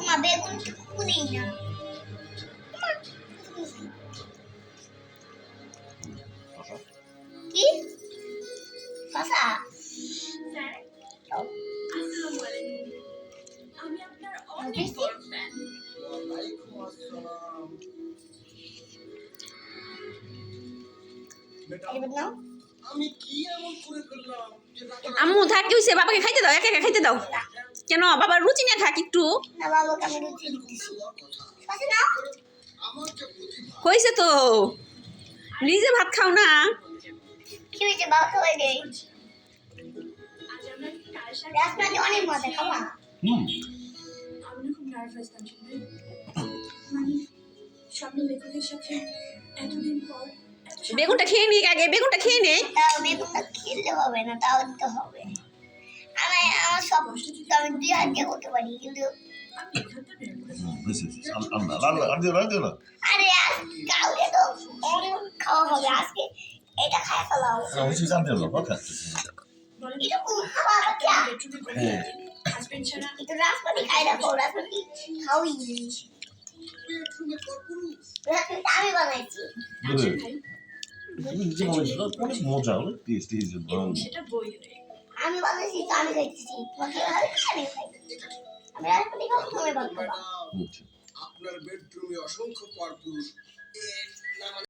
মা বেগুন কুনেই না কি ফাসা আসসালামু আলাইকুম আমি আপনার অনেক বড় ফ্যান ওয়ালাইকুম আসসালাম এবার নাও আমি কি এমন করে ফেললাম যে আম্মু থাক কি হইছে বাবাকে খাইতে দাও একা একা খাইতে দাও কেন বাবার রুচি না খাক একটু না বাবাকে আমি রুটি দিতেছি ফাসা নাও আমার যে প্রতিভা হইছে তো নিজে ভাত খাও না কি হয়েছে বাবা খাওয়াই দেই আজ আমরা কার সাথে রাজমাটি অনেক মজা খাওয়া আমি খুব নার্ভাস তানজিল মানে স্বপ্ন লেখকের সাথে এতদিন পর এত বেগুনটা খেয়ে নি আগে বেগুনটা খেয়ে নে তাও বেগুনটা খেলতে হবে না তাও দিতে হবে আমার সব তো আমি 2 হাত দিয়ে করতে পারি কিন্তু আমি এখানটা বের করে আরে আজ কাউকে তো অনেক খাওয়া হবে আজকে এটা খাই ফেলাও বলেন এটা কোন খাবার বাচ্চা বেডরুমে করে হাজবেন্ড ছাড়া এটা রাজমাটি খাই রাখো রাজমাটি খাওয়াই বেডরুমে কর্পুরুষ রাজমাটি আমি বানাইছি তানজিল ভাই মজা হবে টেস্ট এবং সেটা বইয়ে আমি বানাইছি তো আমি খাইতেছি তোমাকে ভালো আমি খাই আমি রাজমাটি খাবো তুমি ভালো খাবা ম্যাডাম আপনার বেডরুমে অসংখ্য পরপুরুষ এর নাম